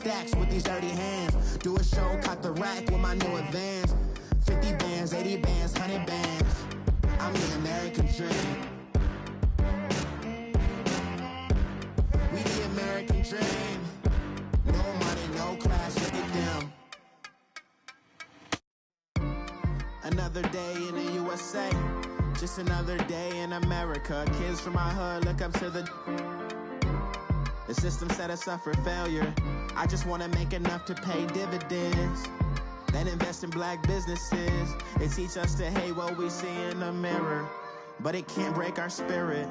stacks with these dirty hands. Do a show, caught the rack with my new advance. 50 bands, 80 bands, 100 bands. I'm the American dream. We the American dream. No money, no class, look at them. Another day in the USA. Just another day in America. Kids from my hood look up to the system set us up for failure. I just want to make enough to pay dividends. Then invest in black businesses. They teach us to hate what we see in the mirror, but it can't break our spirit.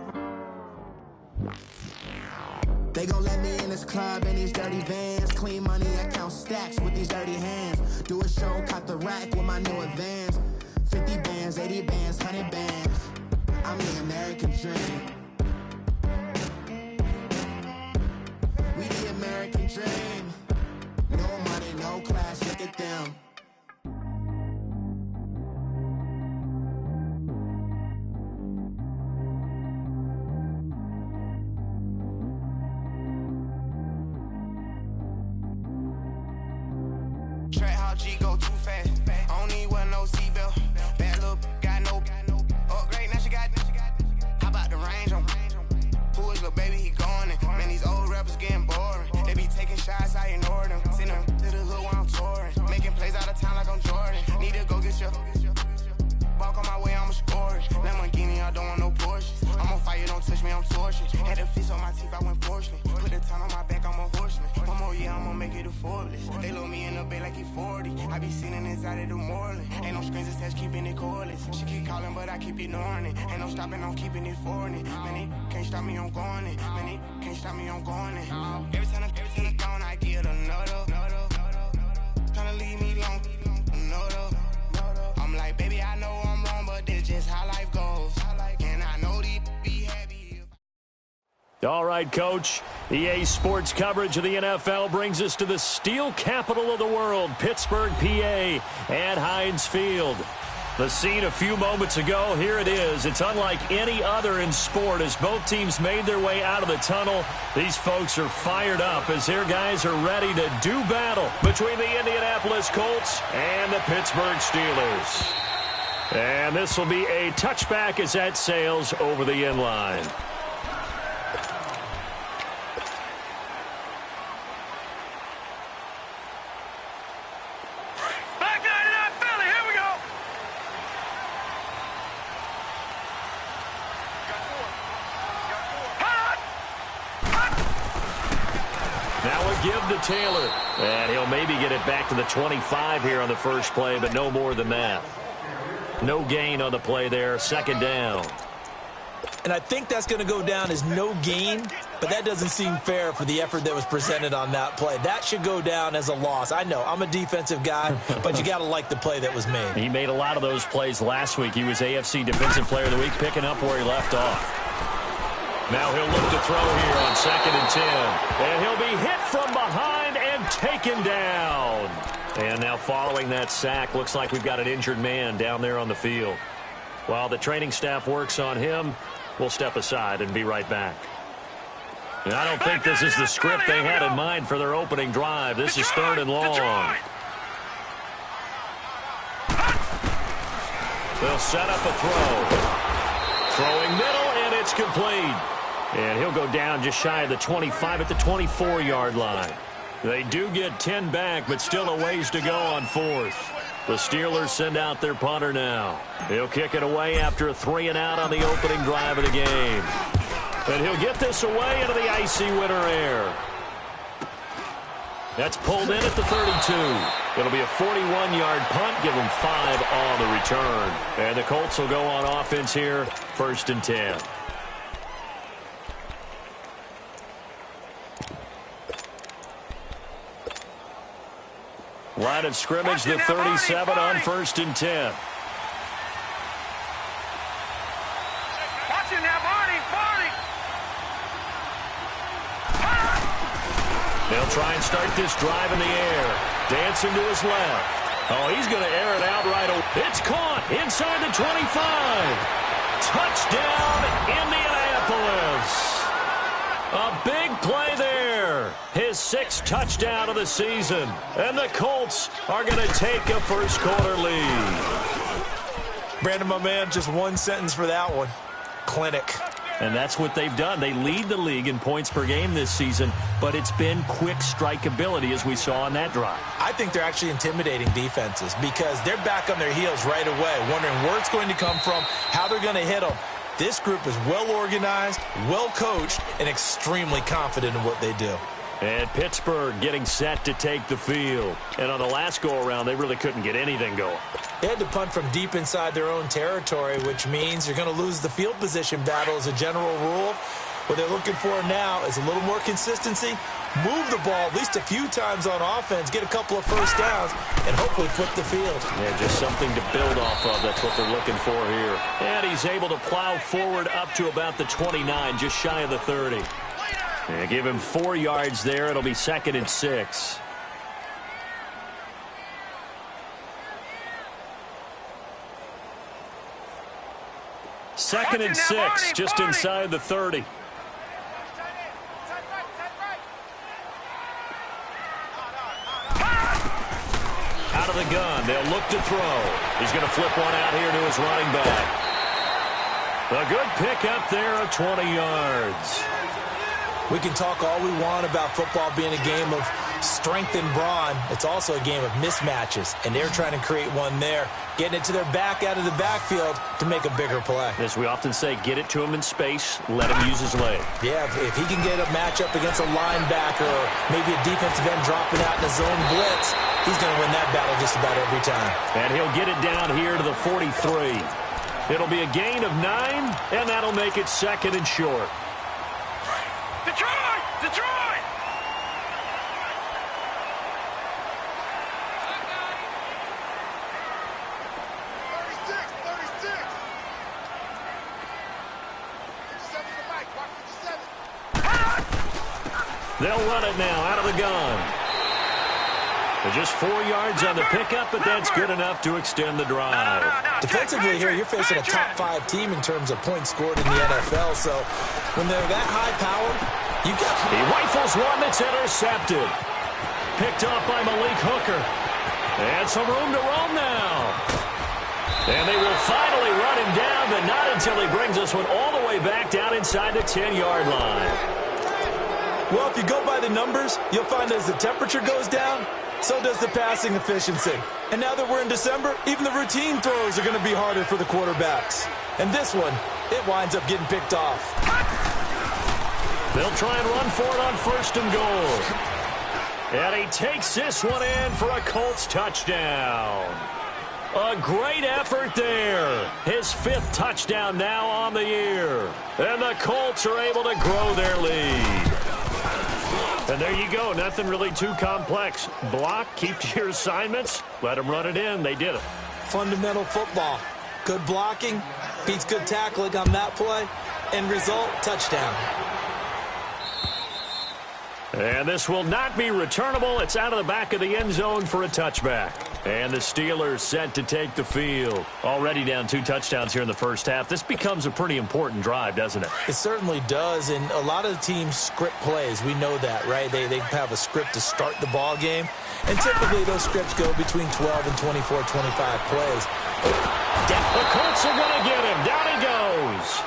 They gon' let me in this club in these dirty vans. Clean money, I count stacks with these dirty hands. Do a show, caught the rack with my new advance. 50 bands, 80 bands, 100 bands. I'm the American dream. We the American dream. No money, no class, look at them. Track how G go too fast. I don't need one no seatbelt. Bad little got no upgrade. Now she got. How about the range on? Who is little baby? He going in. Man, these old rappers getting boring. They be taking shots, I ignore them. Send them to the hood while I'm touring. Making plays out of town like I'm Jordan. Need to go get your. Walk on my way, I'ma score it. Lamborghini, I don't want no Porsches. I'm on fire, don't touch me, I'm torching. Had the fist on my teeth, I went fortunate. Put the time on my back, I'm a horseman. One more year, I'ma make it affordless. They load me in the bed like he 40. I be sitting inside of the Moreland. Ain't no screens attached, keeping it cordless. She keep calling, but I keep ignoring it. Ain't no stopping, I'm keeping it for it. Man, it can't stop me, I'm going it. Man, it can't stop me, I'm going it. Every time I gone, I get another. Tryna leave me long, another. I'm like, baby, I know I'm wrong, but this just how life goes. And I know these be happy. All right, Coach. EA Sports coverage of the NFL brings us to the steel capital of the world, Pittsburgh, PA, at Heinz Field. The scene a few moments ago, here it is. It's unlike any other in sport as both teams made their way out of the tunnel. These folks are fired up as their guys are ready to do battle between the Indianapolis Colts and the Pittsburgh Steelers. And this will be a touchback as that sails over the end line. Give to Taylor, and he'll maybe get it back to the 25 here on the first play, but no more than that. No gain on the play there, second down. And I think that's going to go down as no gain, but that doesn't seem fair for the effort that was presented on that play. That should go down as a loss. I know, I'm a defensive guy, but you got to like the play that was made. He made a lot of those plays last week. He was AFC Defensive Player of the Week, picking up where he left off. Now he'll look to throw here on 2nd and 10. And he'll be hit from behind and taken down. And now following that sack, looks like we've got an injured man down there on the field. While the training staff works on him, we'll step aside and be right back. And I don't think this is the script they had in mind for their opening drive. This is 3rd and long. They'll set up a throw. Throwing middle, and it's complete. And he'll go down just shy of the 25 at the 24-yard line. They do get 10 back, but still a ways to go on 4th. The Steelers send out their punter now. He'll kick it away after a 3-and-out on the opening drive of the game. And he'll get this away into the icy winter air. That's pulled in at the 32. It'll be a 41-yard punt, give them 5 on the return. And the Colts will go on offense here, 1st and 10. Line of scrimmage, the 37 on 1st and 10. They'll try and start this drive in the air. Dancing to his left. Oh, he's going to air it out right away. It's caught inside the 25. Touchdown, Indianapolis. A big play there. His 6th touchdown of the season. And the Colts are going to take a first-quarter lead. Brandon, my man, just one sentence for that one. Clinic. And that's what they've done. They lead the league in points per game this season, but it's been quick strikeability as we saw on that drive. I think they're actually intimidating defenses because they're back on their heels right away, wondering where it's going to come from, how they're going to hit them. This group is well organized, well coached, and extremely confident in what they do. And Pittsburgh getting set to take the field. And on the last go-around, they really couldn't get anything going. They had to punt from deep inside their own territory, which means you're going to lose the field position battle as a general rule. What they're looking for now is a little more consistency, move the ball at least a few times on offense, get a couple of first downs, and hopefully flip the field. Yeah, just something to build off of. That's what they're looking for here. And he's able to plow forward up to about the 29, just shy of the 30. And give him 4 yards there. It'll be 2nd and 6. Second and 6, just inside the 30. Out of the gun. They'll look to throw. He's going to flip one out here to his running back. A good pickup there of 20 yards. We can talk all we want about football being a game of strength and brawn. It's also a game of mismatches, and they're trying to create one there, getting it to their back out of the backfield to make a bigger play. As we often say, get it to him in space, let him use his leg. Yeah, if he can get a matchup against a linebacker or maybe a defensive end dropping out in a zone blitz, he's going to win that battle just about every time. And he'll get it down here to the 43. It'll be a gain of 9, and that'll make it 2nd and short. Detroit! Detroit! They'll run it now out of the gun. Just 4 yards on the pickup, but that's good enough to extend the drive. Defensively here, you're facing a top-5 team in terms of points scored in the NFL, so when they're that high-powered, you got... He rifles one that's intercepted. Picked off by Malik Hooker. And some room to roam now. And they will finally run him down, but not until he brings this one all the way back down inside the 10-yard line. Well, if you go by the numbers, you'll find as the temperature goes down, so does the passing efficiency. And now that we're in December, even the routine throws are going to be harder for the quarterbacks. And this one, it winds up getting picked off. They'll try and run for it on 1st and goal. And he takes this one in for a Colts touchdown. A great effort there. His 5th touchdown now on the year. And the Colts are able to grow their lead. And there you go. Nothing really too complex. Block, keep to your assignments, let them run it in. They did it. Fundamental football. Good blocking, beats good tackling on that play. End result, touchdown. And this will not be returnable. It's out of the back of the end zone for a touchback. And the Steelers set to take the field. Already down 2 touchdowns here in the first half. This becomes a pretty important drive, doesn't it? It certainly does, and a lot of the teams script plays. We know that, right? They have a script to start the ball game, and typically those scripts go between 12 and 24, 25 plays. The Colts are going to get him. Down he goes.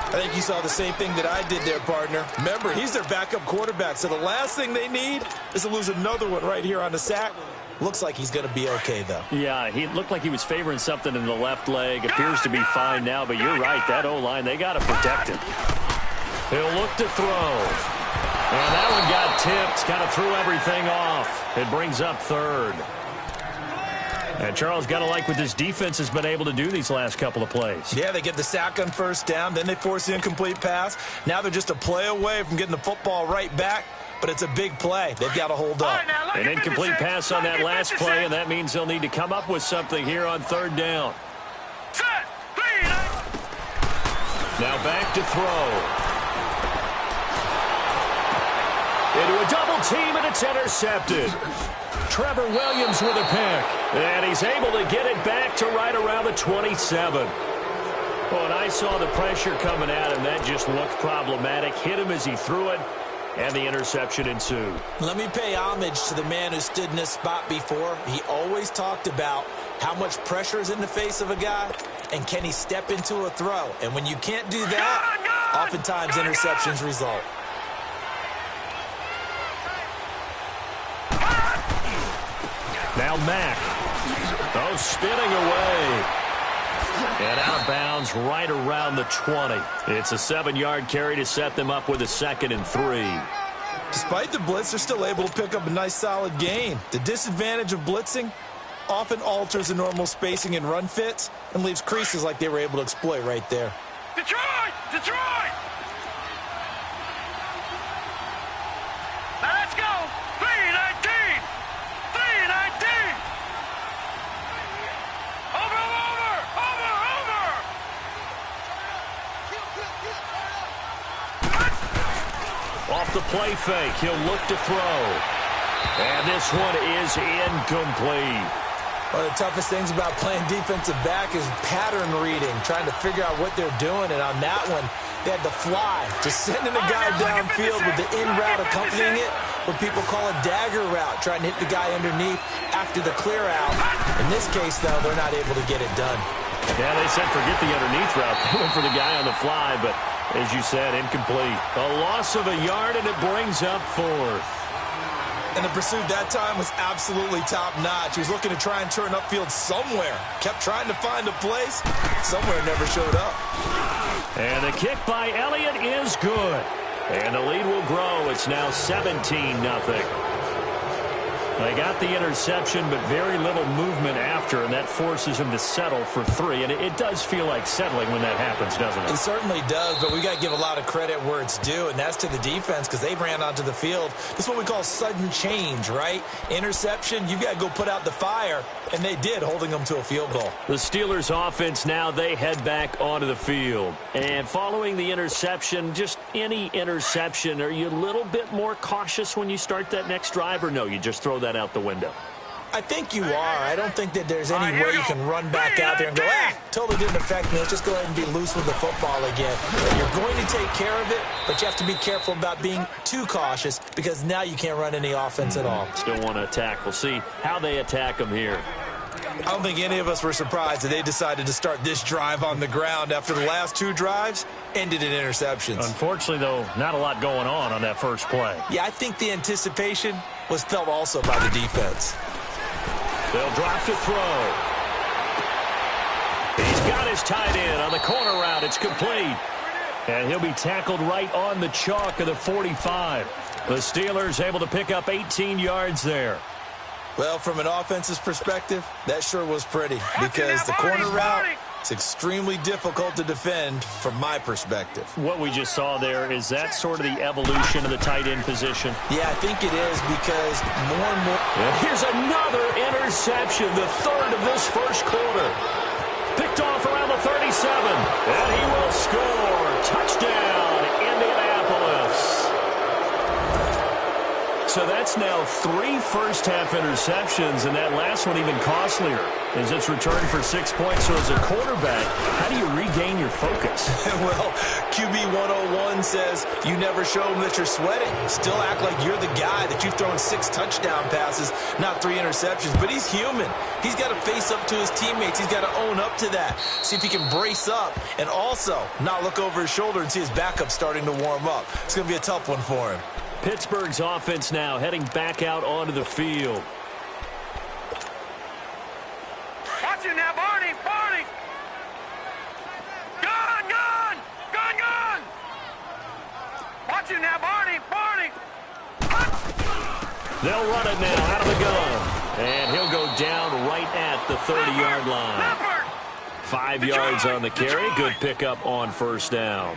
I think you saw the same thing that I did there, partner. Remember, he's their backup quarterback, so the last thing they need is to lose another one right here on the sack. Looks like he's going to be okay, though. Yeah, he looked like he was favoring something in the left leg. Appears to be fine now, but you're right. That O-line, they got to protect him. He'll look to throw. And that one got tipped. Kind of threw everything off. It brings up 3rd. And Charles, got to like what this defense has been able to do these last couple of plays. Yeah, they get the sack on 1st down, then they force the incomplete pass. Now they're just a play away from getting the football right back, but it's a big play. They've got to hold up. An incomplete pass on that last play, and that means they'll need to come up with something here on 3rd down. Now back to throw. Into a double team, and it's intercepted. Trevor Williams with a pick. And he's able to get it back to right around the 27. Well, and I saw the pressure coming at him. That just looked problematic. Hit him as he threw it. and the interception ensued. Let me pay homage to the man who stood in this spot before. He always talked about how much pressure is in the face of a guy, and can he step into a throw. And when you can't do that, oftentimes interceptions result. Now Mack. Oh, spinning away. And out of bounds right around the 20. It's a 7-yard carry to set them up with a 2nd and 3. Despite the blitz, they're still able to pick up a nice solid gain. The disadvantage of blitzing often alters the normal spacing and run fits and leaves creases like they were able to exploit right there. Detroit! Detroit! Now let's go! 3-19! 3-19! Over! Off the play fake, he'll look to throw. And this one is incomplete. One of the toughest things about playing defensive back is pattern reading, trying to figure out what they're doing. And on that one, they had to fly, just sending a guy downfield with the in route accompanying it, what people call a dagger route, trying to hit the guy underneath after the clear out. In this case, though, they're not able to get it done. Yeah, they said forget the underneath route. They went for the guy on the fly, but as you said, incomplete. A loss of a yard, and it brings up 4th. And the pursuit that time was absolutely top-notch. He was looking to try and turn upfield somewhere. Kept trying to find a place. Somewhere never showed up. And the kick by Elliott is good. And the lead will grow. It's now 17-0. They got the interception, but very little movement after, and that forces him to settle for 3. And it does feel like settling when that happens, doesn't it? It certainly does, but we got to give a lot of credit where it's due, and that's to the defense because they ran onto the field. This is what we call sudden change, right? Interception, you got to go put out the fire, and they did, holding them to a field goal. The Steelers offense now, they head back onto the field. And following the interception, just any interception, are you a little bit more cautious when you start that next drive, or no, you just throw that out the window? I think you are. I don't think that there's any way you can run back out there and go, totally didn't affect me. Let's just go ahead and be loose with the football again. You're going to take care of it, but you have to be careful about being too cautious because now you can't run any offense at all. Still want to attack. We'll see how they attack them here. I don't think any of us were surprised that they decided to start this drive on the ground after the last 2 drives ended in interceptions. Unfortunately, though, not a lot going on that first play. Yeah, I think the anticipation was felt also by the defense. They'll drop to throw. He's got his tight end on the corner route. It's complete. And he'll be tackled right on the chalk of the 45. The Steelers able to pick up 18 yards there. Well, from an offensive perspective, that sure was pretty because the corner route is extremely difficult to defend from my perspective. What we just saw there, is that sort of the evolution of the tight end position? Yeah, I think it is because more and more. And here's another interception, the 3rd of this first quarter. Picked off around the 37, and he will score. Touchdown, Indianapolis. So that's now 3 first-half interceptions, and that last one even costlier as it's returned for 6 points. So as a quarterback, how do you regain your focus? Well, QB 101 says you never show them that you're sweating. Still act like you're the guy, that you've thrown 6 touchdown passes, not 3 interceptions. But he's human. He's got to face up to his teammates. He's got to own up to that. See if he can brace up and also not look over his shoulder and see his backup starting to warm up. It's going to be a tough one for him. Pittsburgh's offense now heading back out onto the field. Watch it now, Barney! Barney! Gun! Gun! Gun! Gun! Watch it now, Barney! Barney! They'll run it now out of the gun. And he'll go down right at the 30-yard line. 5 yards on the carry. Good pickup on first down.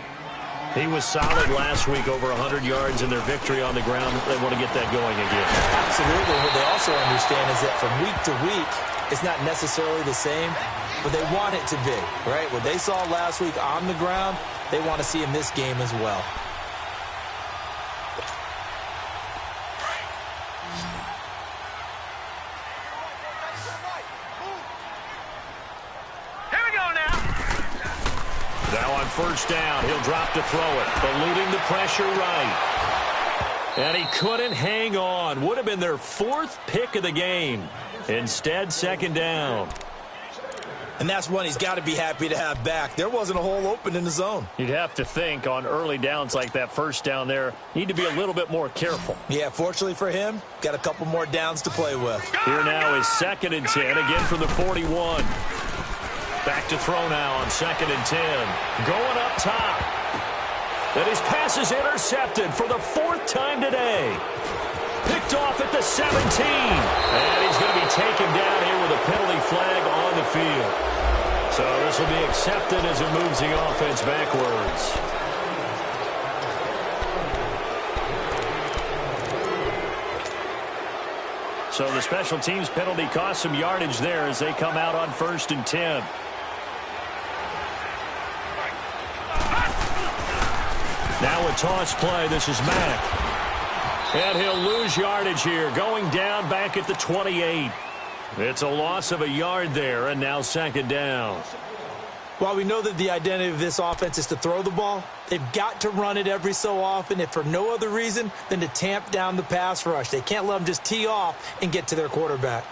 He was solid last week, over 100 yards in their victory on the ground. They want to get that going again. Absolutely. What they also understand is that from week to week, it's not necessarily the same, but they want it to be, right? What they saw last week on the ground, they want to see in this game as well. Here we go now! Now on first down, he'll drop to throw it. Eluding the pressure right. And he couldn't hang on. Would have been their 4th pick of the game. Instead, second down. And that's one he's got to be happy to have back. There wasn't a hole open in the zone. You'd have to think on early downs like that first down there, need to be a little bit more careful. Yeah, fortunately for him, got a couple more downs to play with. Here now is 2nd and 10, again from the 41. Back to throw now on 2nd and 10. Going up top. And his pass is intercepted for the 4th time today. Picked off at the 17. And he's going to be taken down here with a penalty flag on the field. So this will be accepted as it moves the offense backwards. So the special teams penalty cost some yardage there as they come out on 1st and 10. Now a toss play. This is Mack. And he'll lose yardage here, going down back at the 28. It's a loss of a yard there, and now 2nd down. While we know that the identity of this offense is to throw the ball, they've got to run it every so often, if for no other reason than to tamp down the pass rush. They can't let them just tee off and get to their quarterback.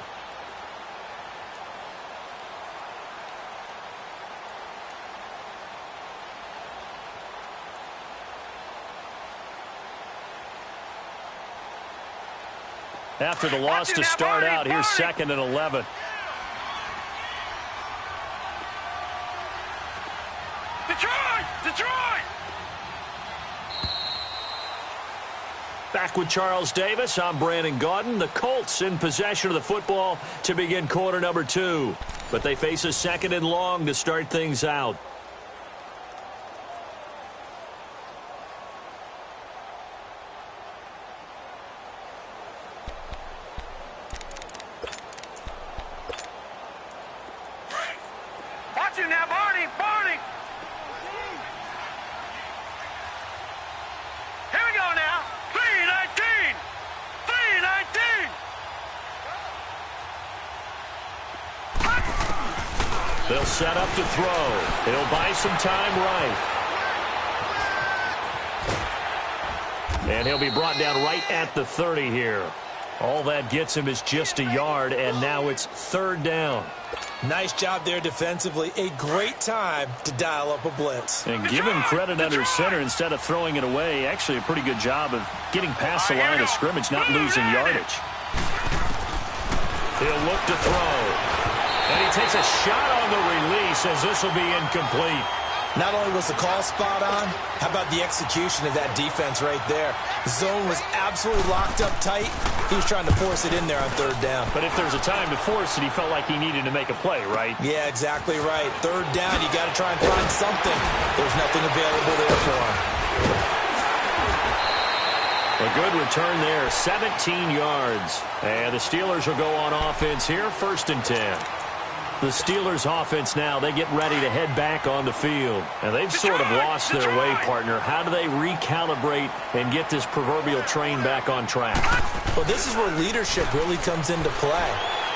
After the loss to start out, here's 2nd and 11. Detroit! Back with Charles Davis, I'm Brandon Gaudin. The Colts in possession of the football to begin quarter number 2. But they face a 2nd and long to start things out. Watch you now, Barney! Here we go now. 3-19! 3-19! They'll set up to throw. He'll buy some time right. And he'll be brought down right at the 30 here. All that gets him is just a yard, and now it's 3rd down. Nice job there defensively. A great time to dial up a blitz. And give him credit under center instead of throwing it away. Actually a pretty good job of getting past the line of scrimmage, not losing yardage. He'll look to throw. And he takes a shot on the release as this will be incomplete. Not only was the call spot on, how about the execution of that defense right there? The zone was absolutely locked up tight. He was trying to force it in there on 3rd down. But if there's a time to force it, he felt like he needed to make a play, right? Yeah, exactly right. 3rd down, you got to try and find something. There's nothing available there for him. A good return there, 17 yards. And the Steelers will go on offense here, 1st and 10. The Steelers offense now, they get ready to head back on the field. And they've sort of lost their way, partner. How do they recalibrate and get this proverbial train back on track? Well, this is where leadership really comes into play.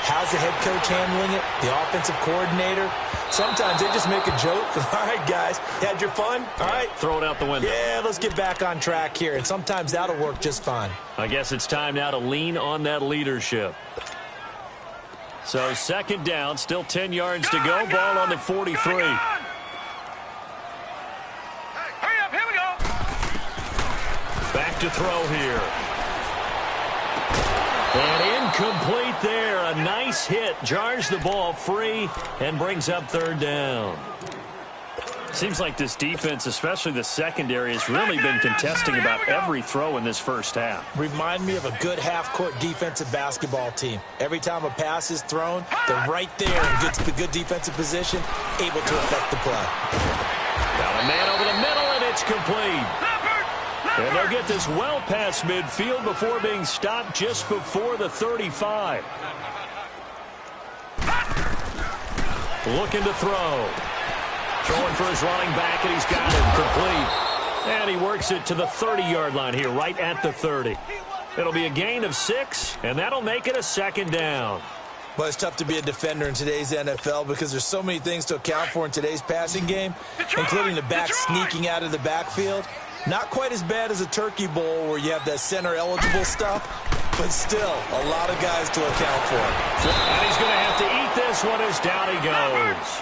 How's the head coach handling it? The offensive coordinator? Sometimes they just make a joke. All right, guys, you had your fun? All right. Throw it out the window. Yeah, let's get back on track here. And sometimes that'll work just fine. I guess it's time now to lean on that leadership. So 2nd down, still 10 yards to go. Ball on the 43. Hurry up, here we go. Back to throw here. And incomplete there. A nice hit. Jars the ball free and brings up 3rd down. Seems like this defense, especially the secondary, has really been contesting about every throw in this first half. Remind me of a good half-court defensive basketball team. Every time a pass is thrown, they're right there in good defensive position, able to affect the play. Got a man over the middle, and it's complete. And they'll get this well past midfield before being stopped just before the 35. Looking to throw. Throwing for his running back, and he's got it complete. And he works it to the 30-yard line here, right at the 30. It'll be a gain of 6, and that'll make it a 2nd down. Well, it's tough to be a defender in today's NFL because there's so many things to account for in today's passing game, including the back sneaking out of the backfield. Not quite as bad as a turkey bowl where you have that center-eligible stuff, but still a lot of guys to account for. And he's going to have to eat this one as down he goes.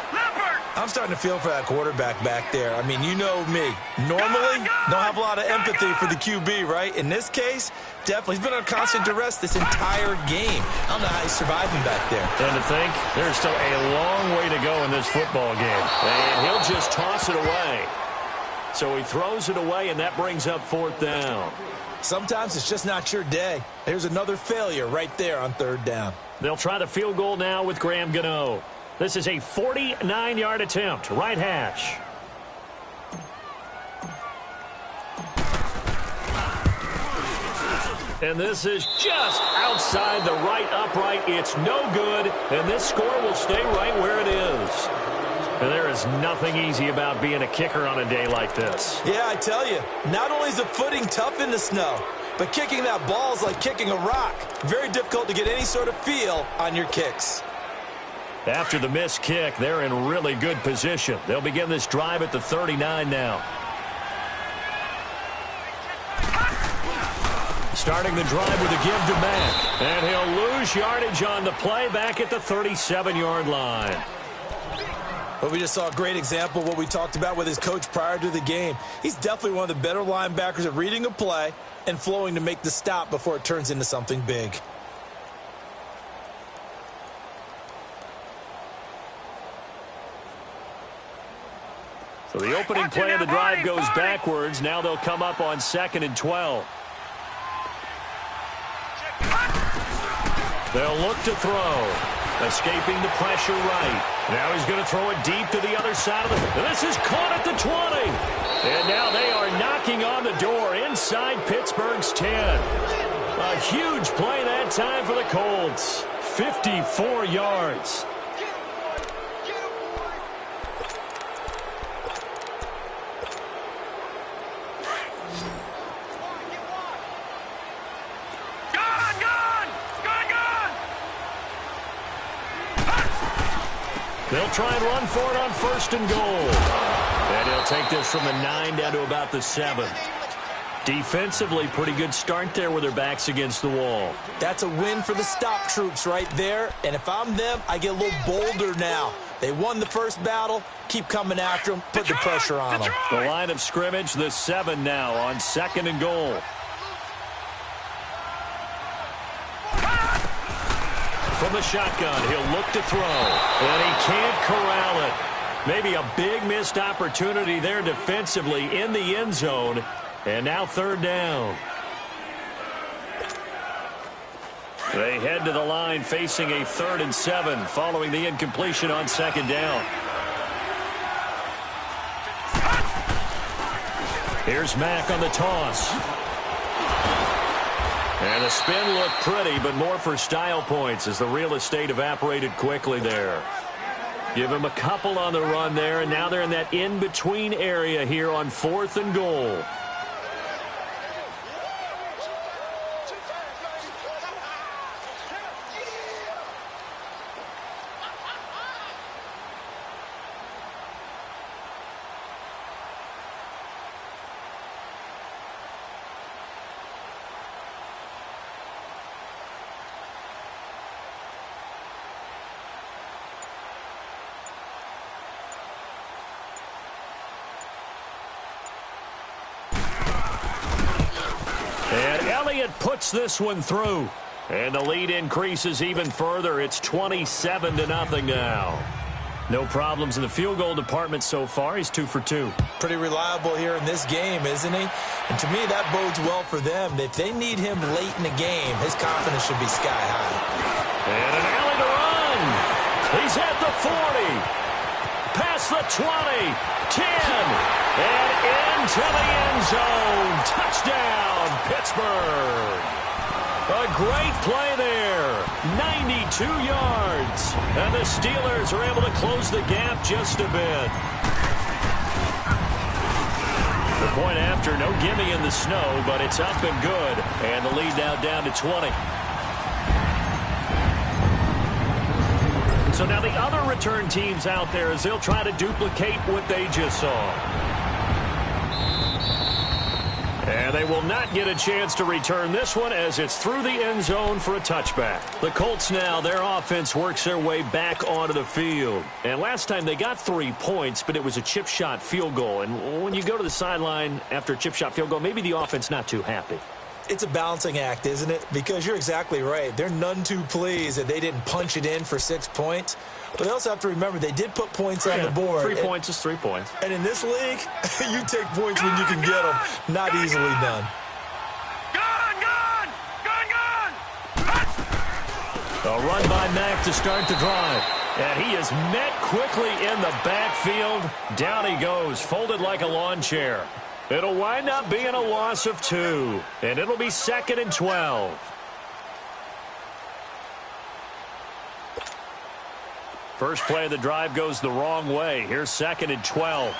I'm starting to feel for that quarterback back there. I mean, you know me. Normally, don't have a lot of empathy for the QB, right? In this case, definitely. He's been on constant duress this entire game. I don't know how he's surviving back there. And to think, there's still a long way to go in this football game. And he'll just toss it away. So he throws it away, and that brings up 4th down. Sometimes it's just not your day. There's another failure right there on 3rd down. They'll try the field goal now with Graham Gano. This is a 49-yard attempt, right hash. And this is just outside the right upright. It's no good, and this score will stay right where it is. And there is nothing easy about being a kicker on a day like this. Yeah, I tell you, not only is the footing tough in the snow, but kicking that ball is like kicking a rock. Very difficult to get any sort of feel on your kicks. After the missed kick, they're in really good position. They'll begin this drive at the 39 now. Starting the drive with a give to Mack. And he'll lose yardage on the play back at the 37-yard line. But we just saw a great example of what we talked about with his coach prior to the game. He's definitely one of the better linebackers at reading a play and flowing to make the stop before it turns into something big. So the opening play of the drive goes backwards. Now they'll come up on 2nd and 12. They'll look to throw. Escaping the pressure right. Now he's going to throw it deep to the other side of the... This is caught at the 20. And now they are knocking on the door inside Pittsburgh's 10. A huge play that time for the Colts. 54 yards. They'll try and run for it on 1st and goal. And he'll take this from the 9 down to about the 7. Defensively, pretty good start there with their backs against the wall. That's a win for the stop troops right there. And if I'm them, I get a little bolder now. They won the first battle. Keep coming after them. Put the pressure on them. The line of scrimmage, the 7 now on 2nd and goal. From the shotgun, he'll look to throw, and he can't corral it. Maybe a big missed opportunity there defensively in the end zone, and now 3rd down. They head to the line facing a 3rd and 7 following the incompletion on 2nd down. Here's Mack on the toss. And the spin looked pretty, but more for style points as the real estate evaporated quickly there. Give him a couple on the run there, and now they're in that in-between area here on 4th and goal. Puts this one through, and the lead increases even further. It's 27-0 now. No problems in the field goal department so far. He's 2 for 2. Pretty reliable here in this game, isn't he? And to me, that bodes well for them. If they need him late in the game, his confidence should be sky high. And an alley to run. He's at the 40. Past the 20, 10, and into the end zone. Touchdown, Pittsburgh. A great play there. 92 yards. And the Steelers are able to close the gap just a bit. The point after, no gimme in the snow, but it's up and good. And the lead now down to 20. So now the other return teams out there as they'll try to duplicate what they just saw. And they will not get a chance to return this one as it's through the end zone for a touchback. The Colts now, their offense works their way back onto the field. And last time they got 3 points, but it was a chip shot field goal. And when you go to the sideline after a chip shot field goal, maybe the offense not too happy. It's a balancing act, isn't it? Because you're exactly right. They're none too pleased that they didn't punch it in for 6 points. But they also have to remember they did put points on the board. 3 points is 3 points. And in this league, you take points when you can get them. Not easily done. A run by Mack to start the drive. And he is met quickly in the backfield. Down he goes, folded like a lawn chair. It'll wind up being a loss of 2. And it'll be 2nd and 12. First play of the drive goes the wrong way. Here's 2nd and 12.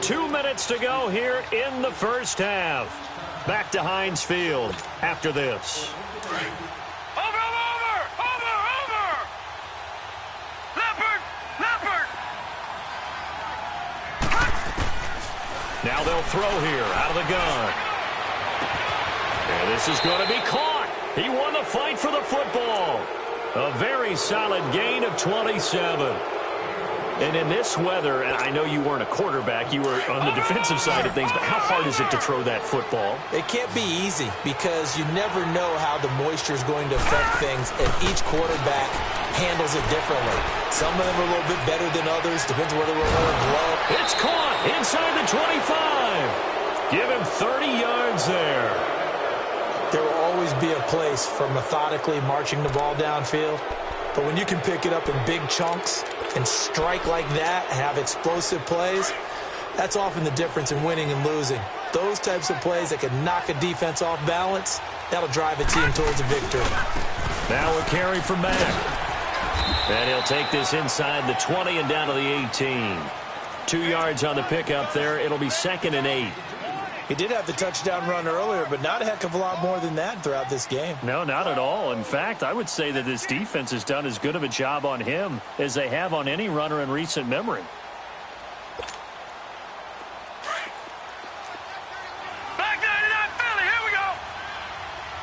Two minutes to go here in the first half. Back to Heinz Field after this. Over! Leopard! Now they'll throw here out of the gun. And this is going to be caught. He won the fight for the football. A very solid gain of 27. And in this weather, and I know you weren't a quarterback, you were on the defensive side of things, but how hard is it to throw that football? It can't be easy because you never know how the moisture is going to affect things, and each quarterback handles it differently. Some of them are a little bit better than others, depends whether we're going to blow. It's caught inside the 25. Give him 30 yards there. There will always be a place for methodically marching the ball downfield, but when you can pick it up in big chunks and strike like that, have explosive plays, that's often the difference in winning and losing. Those types of plays that can knock a defense off balance, that'll drive a team towards a victory. Now a carry for Mack. And he'll take this inside the 20 and down to the 18. 2 yards on the pickup there. It'll be 2nd and 8. He did have the touchdown run earlier, but not a heck of a lot more than that throughout this game. No, not at all. In fact, I would say that this defense has done as good of a job on him as they have on any runner in recent memory. Back 99 Philly, here we go.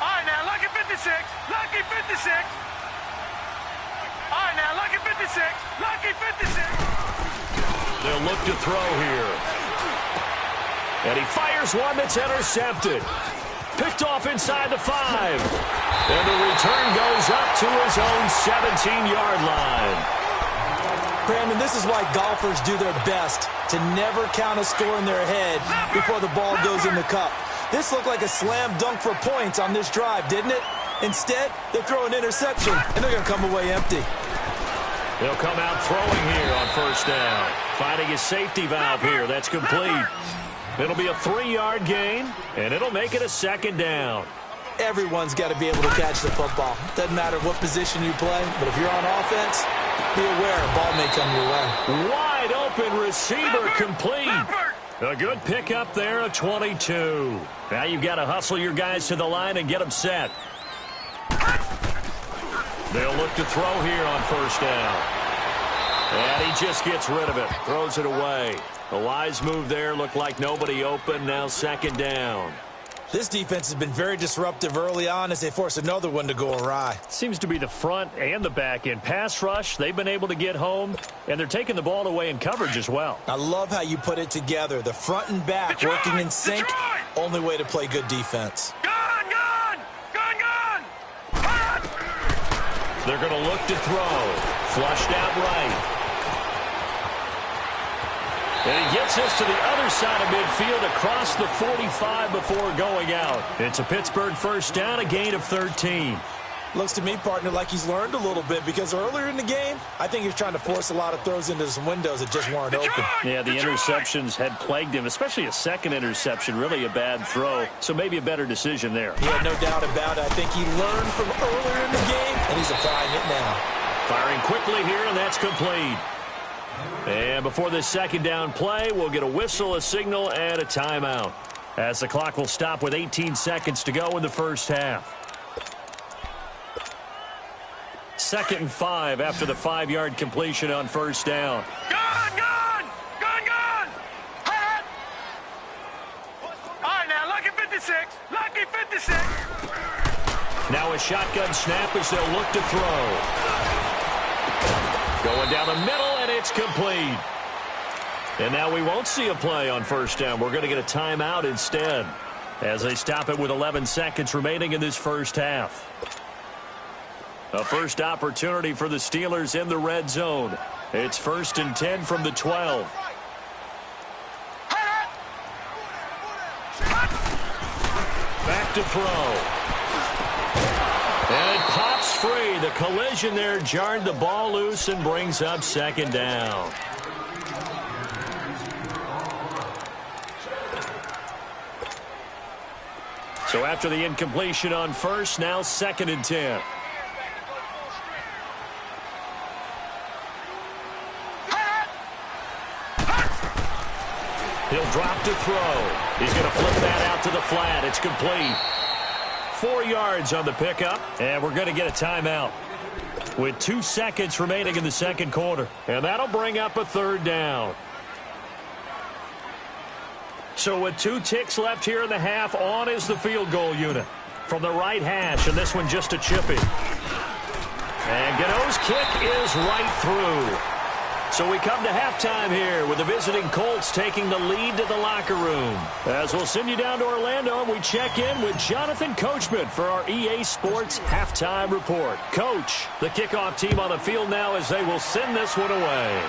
All right, now, lucky 56. Lucky 56. All right, now, lucky 56. Lucky 56. They'll look to throw here. And he fires one that's intercepted. Picked off inside the 5. And the return goes up to his own 17-yard line. Brandon, this is why golfers do their best to never count a score in their head before the ball goes in the cup. This looked like a slam dunk for points on this drive, didn't it? Instead, they throw an interception, and they're going to come away empty. They'll come out throwing here on first down. Finding his safety valve here. That's complete. It'll be a 3-yard gain, and it'll make it a 2nd down. Everyone's got to be able to catch the football. Doesn't matter what position you play, but if you're on offense, be aware a ball may come your way. Wide open receiver complete. A good pickup there, a 22. Now you've got to hustle your guys to the line and get them set. They'll look to throw here on first down. And he just gets rid of it, throws it away. A wise move there, looked like nobody open, now 2nd down. This defense has been very disruptive early on as they force another one to go awry. Seems to be the front and the back end. Pass rush, they've been able to get home, and they're taking the ball away in coverage as well. I love how you put it together. The front and back working in sync, only way to play good defense. Gun! They're going to look to throw. Flushed out right. And he gets us to the other side of midfield across the 45 before going out. It's a Pittsburgh first down, a gain of 13. Looks to me, partner, like he's learned a little bit because earlier in the game, I think he was trying to force a lot of throws into some windows that just weren't open. Yeah, the interceptions had plagued him, especially a second interception, really a bad throw. So maybe a better decision there. Yeah, no doubt about it. I think he learned from earlier in the game, and he's applying it now. Firing quickly here, and that's complete. And before this 2nd down play, we'll get a whistle, a signal, and a timeout, as the clock will stop with 18 seconds to go in the first half. 2nd and 5 after the 5-yard completion on first down. Gun, gun! Gun, gun! Hot! All right, now, lucky 56. Lucky 56. Now a shotgun snap as they'll look to throw. Going down the middle, and it's complete. And now we won't see a play on first down. We're going to get a timeout instead as they stop it with 11 seconds remaining in this first half. A first opportunity for the Steelers in the red zone. It's 1st and 10 from the 12. Back to throw. And it pops free. The collision there jarred the ball loose and brings up 2nd down. So after the incompletion on first, now 2nd and 10. He'll drop to throw. He's going to flip that out to the flat. It's complete. 4 yards on the pickup, and we're going to get a timeout with 2 seconds remaining in the second quarter. And that'll bring up a 3rd down. So with 2 ticks left here in the half, on is the field goal unit from the right hash, and this one just a chippy. And Gano's kick is right through. So we come to halftime here with the visiting Colts taking the lead to the locker room. As we'll send you down to Orlando, and we check in with Jonathan Coachman for our EA Sports Halftime Report. Coach, the kickoff team on the field now as they will send this one away.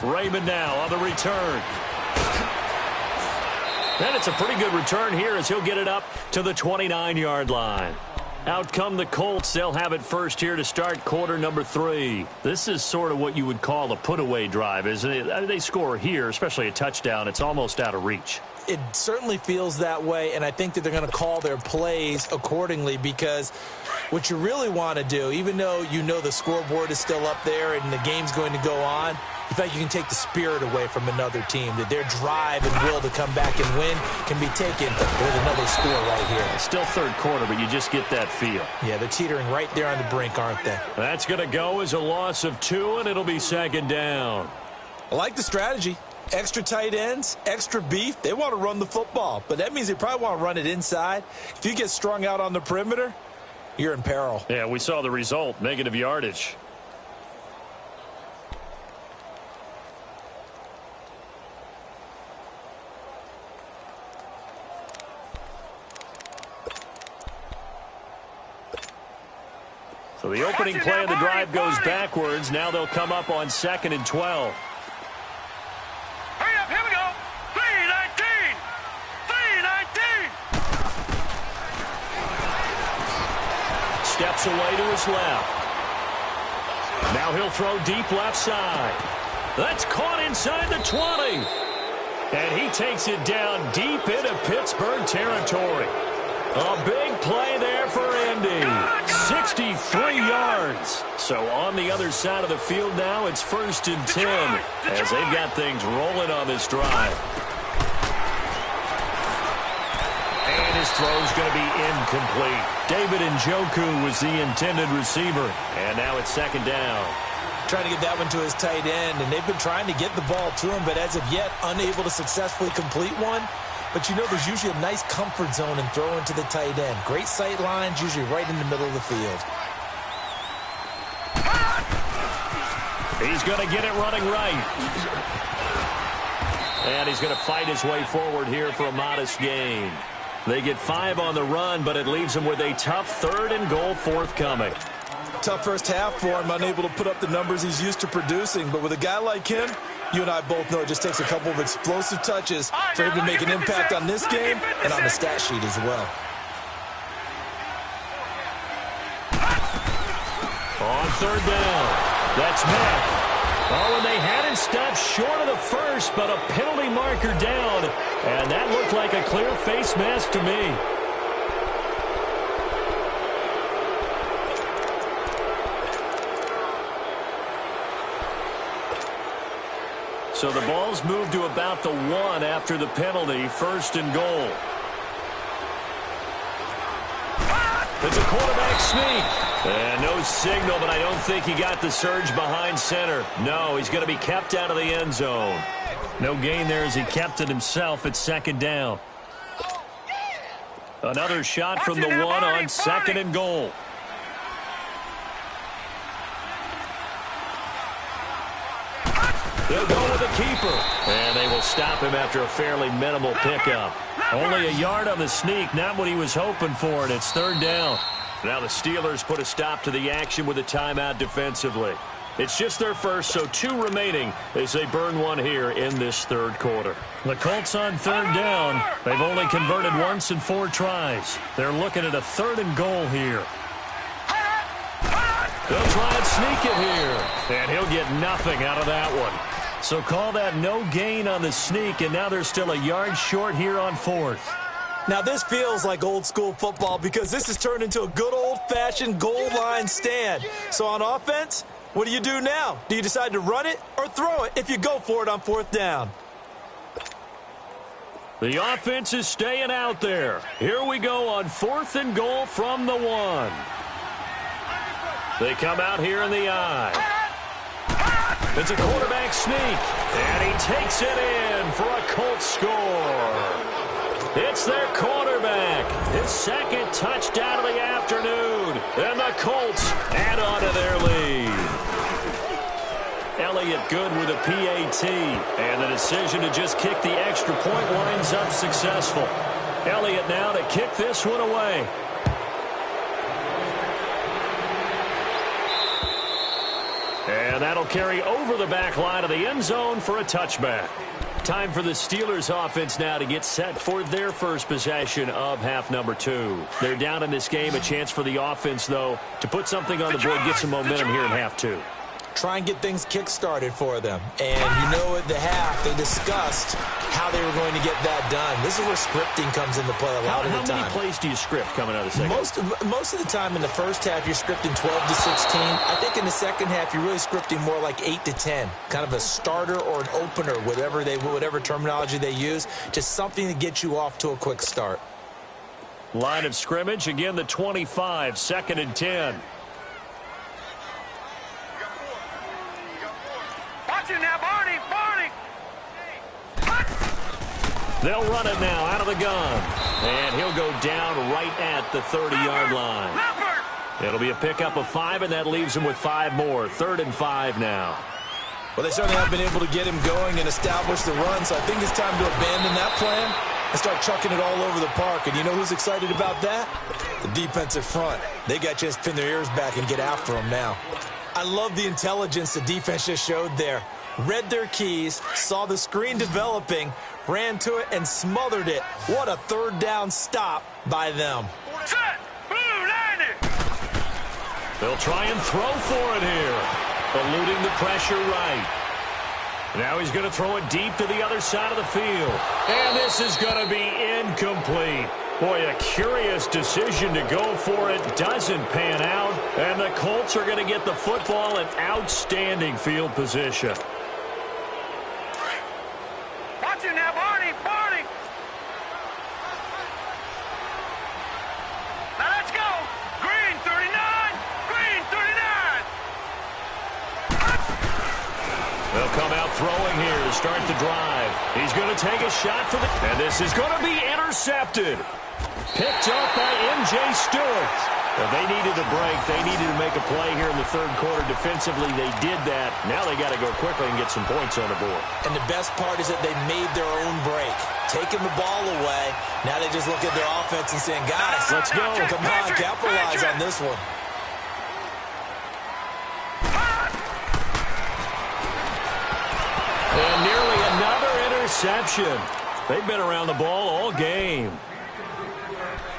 Raymond now on the return. And it's a pretty good return here as he'll get it up to the 29-yard line. Out come the Colts. They'll have it first here to start quarter number 3. This is sort of what you would call a put-away drive, isn't it? They score here, especially a touchdown. It's almost out of reach. It certainly feels that way, and I think that they're going to call their plays accordingly because what you really want to do, even though you know the scoreboard is still up there and the game's going to go on, you think you can take the spirit away from another team, that their drive and will to come back and win can be taken with another score right here. It's still third quarter, but you just get that feel. Yeah, they're teetering right there on the brink, aren't they? That's going to go as a loss of 2, and it'll be 2nd down. I like the strategy. Extra tight ends, extra beef. They want to run the football, but that means they probably want to run it inside. If you get strung out on the perimeter, you're in peril. Yeah, we saw the result, negative yardage. So the opening play of the drive goes backwards. Now they'll come up on 2nd and 12. Hurry up, here we go. 3-19. 3-19. Steps away to his left. Now he'll throw deep left side. That's caught inside the 20. And he takes it down deep into Pittsburgh territory. A big play there for Indy. 63 yards. So on the other side of the field now, it's 1st and 10 as they've got things rolling on this drive. And his throw's going to be incomplete. David Njoku was the intended receiver. And now it's 2nd down. Trying to get that one to his tight end, and they've been trying to get the ball to him, but as of yet, unable to successfully complete one. But you know there's usually a nice comfort zone in throwing to the tight end. Great sight lines, usually right in the middle of the field. He's going to get it running right. And he's going to fight his way forward here for a modest gain. They get 5 on the run, but it leaves them with a tough 3rd and goal forthcoming. Tough first half for him, unable to put up the numbers he's used to producing. But with a guy like him, you and I both know it just takes a couple of explosive touches for him to make an impact on this game and on the stat sheet as well. On 3rd down, that's Mack. Oh, and they had him stopped short of the first, but a penalty marker down. And that looked like a clear face mask to me. So the ball's moved to about the 1 after the penalty, 1st and goal. It's a quarterback sneak. And no signal, but I don't think he got the surge behind center. No, he's going to be kept out of the end zone. No gain there as he kept it himself at second down. Another shot from the one on second and goal. They'll go with the keeper. And they will stop him after a fairly minimal pickup. Only a yard on the sneak, not what he was hoping for, and it's third down. Now the Steelers put a stop to the action with a timeout defensively. It's just their first, so 2 remaining as they burn one here in this third quarter. The Colts on third down. They've only converted once in 4 tries. They're looking at a 3rd and goal here. They'll try and sneak it here. And he'll get nothing out of that one. So call that no gain on the sneak, and now they're still a yard short here on 4th. Now, this feels like old-school football because this has turned into a good old-fashioned goal line stand. So on offense, what do you do now? Do you decide to run it or throw it if you go for it on 4th down? The offense is staying out there. Here we go on 4th and goal from the 1. They come out here in the eye. It's a quarterback sneak, and he takes it in for a Colts score. It's their quarterback, his 2nd touchdown of the afternoon, and the Colts add on to their lead. Elliott good with a PAT, and the decision to just kick the extra point winds up successful. Elliott now to kick this one away. And that'll carry over the back line of the end zone for a touchback. Time for the Steelers offense now to get set for their first possession of half number 2. They're down in this game. A chance for the offense, though, to put something on the board, get some momentum here in half 2. Try and get things kick-started for them. And you know at the half, they discussed how they were going to get that done. This is where scripting comes into play a lot of the time. How many plays do you script coming out of the second? Most of the time in the first half, you're scripting 12 to 16. I think in the second half, you're really scripting more like 8 to 10. Kind of a starter or an opener, whatever terminology they use. Just something to get you off to a quick start. Line of scrimmage, again the 25, 2nd and 10. Now, Barney. They'll run it now out of the gun. And he'll go down right at the 30-yard line. It'll be a pickup of 5, and that leaves him with 5 more. 3rd and 5 now. Well, they certainly have been able to get him going and establish the run, so I think it's time to abandon that plan and start chucking it all over the park. And you know who's excited about that? The defensive front. They got a chance to pin their ears back and get after him now. I love the intelligence the defense just showed there. Read their keys, saw the screen developing, ran to it, and smothered it. What a 3rd down stop by them. Set. Blue 90. They'll try and throw for it here. Eluding the pressure right. Now he's going to throw it deep to the other side of the field. And this is going to be incomplete. Boy, a curious decision to go for it. Doesn't pan out. And the Colts are going to get the football in outstanding field position. Watch it now, Barney. Now let's go. Green 39. They'll come out throwing here to start the drive. He's going to take a shot for the... And this is going to be intercepted. Picked up by M.J. Stewart. Well, they needed a break. They needed to make a play here in the third quarter. Defensively, they did that. Now they got to go quickly and get some points on the board. And the best part is that they made their own break. Taking the ball away. Now they just look at their offense and saying, guys, let's go. Come on, capitalize on this one. And nearly another interception. They've been around the ball all game.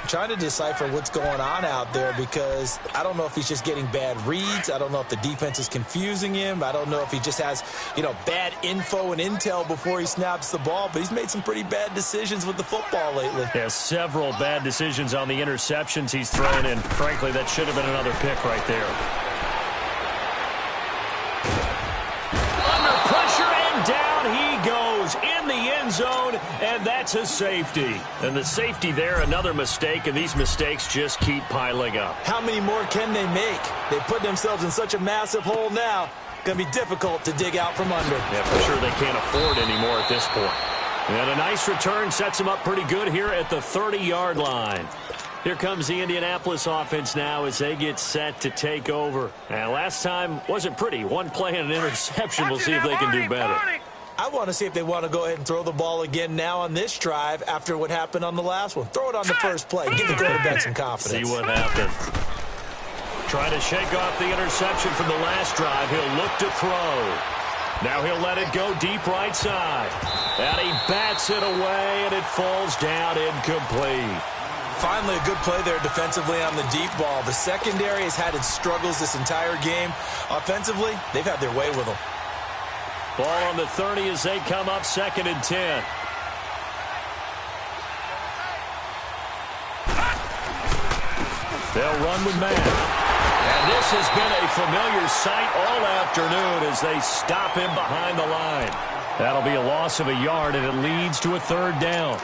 Trying to decipher what's going on out there because I don't know if he's just getting bad reads. I don't know if the defense is confusing him. I don't know if he just has, bad info and intel before he snaps the ball. But he's made some pretty bad decisions with the football lately. Yeah, several bad decisions on the interceptions he's thrown in. Frankly, that should have been another pick right there. Under pressure, and down he goes in the end zone, and that that's a safety. And the safety there, another mistake, and these mistakes just keep piling up. How many more can they make? They put themselves in such a massive hole now. Going to be difficult to dig out from under. Yeah, for sure they can't afford anymore at this point. And a nice return sets them up pretty good here at the 30-yard line. Here comes the Indianapolis offense now as they get set to take over. And last time wasn't pretty. One play and an interception. We'll see if they can do better. I want to see if they want to go ahead and throw the ball again now on this drive after what happened on the last one. Throw it on the first play. Give the quarterback some confidence. See what happens. Trying to shake off the interception from the last drive. He'll look to throw. Now he'll let it go deep right side. And he bats it away, and it falls down incomplete. Finally, a good play there defensively on the deep ball. The secondary has had its struggles this entire game. Offensively, they've had their way with them. Ball on the 30 as they come up 2nd and 10. They'll run with man. And this has been a familiar sight all afternoon as they stop him behind the line. That'll be a loss of a yard, and it leads to a 3rd down.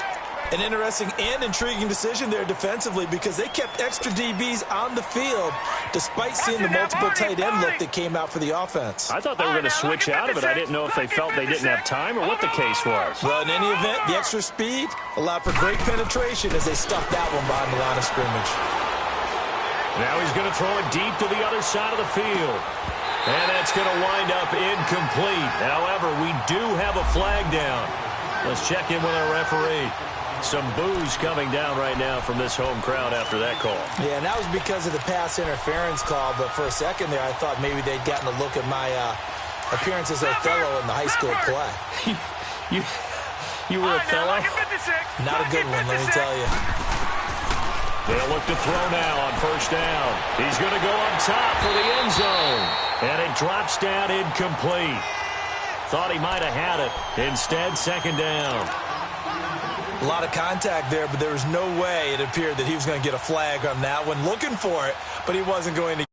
An interesting and intriguing decision there defensively because they kept extra DBs on the field despite seeing the multiple tight end look that came out for the offense. I thought they were going to switch out of it. I didn't know if they felt they didn't have time or what the case was. Well, in any event, the extra speed allowed for great penetration as they stuffed that one behind the line of scrimmage. Now he's going to throw it deep to the other side of the field. And that's going to wind up incomplete. However, we do have a flag down. Let's check in with our referee. Some boos coming down right now from this home crowd after that call. Yeah, and that was because of the pass interference call. But for a second there, I thought maybe they'd gotten a look at my appearance as Othello in the high school play. You were Othello? Not a good one, let me tell you. They'll look to throw now on 1st down. He's going to go up top for the end zone. And it drops down incomplete. Thought he might have had it. Instead, 2nd down. A lot of contact there, but there was no way it appeared that he was going to get a flag on that one. Looking for it, but he wasn't going to.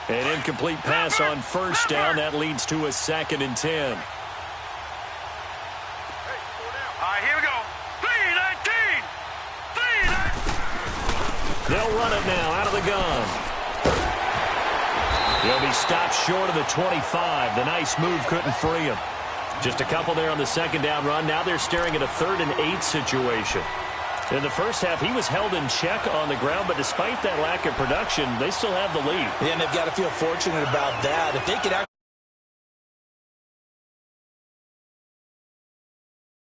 An incomplete pass on 1st down. That leads to a 2nd and 10. Here we go. 3-19. They'll run it now out of the gun. He'll be stopped short of the 25. The nice move couldn't free him. Just a couple there on the 2nd down run. Now they're staring at a 3rd and 8 situation. In the first half, he was held in check on the ground, but despite that lack of production, they still have the lead. Yeah, and they've got to feel fortunate about that. If they could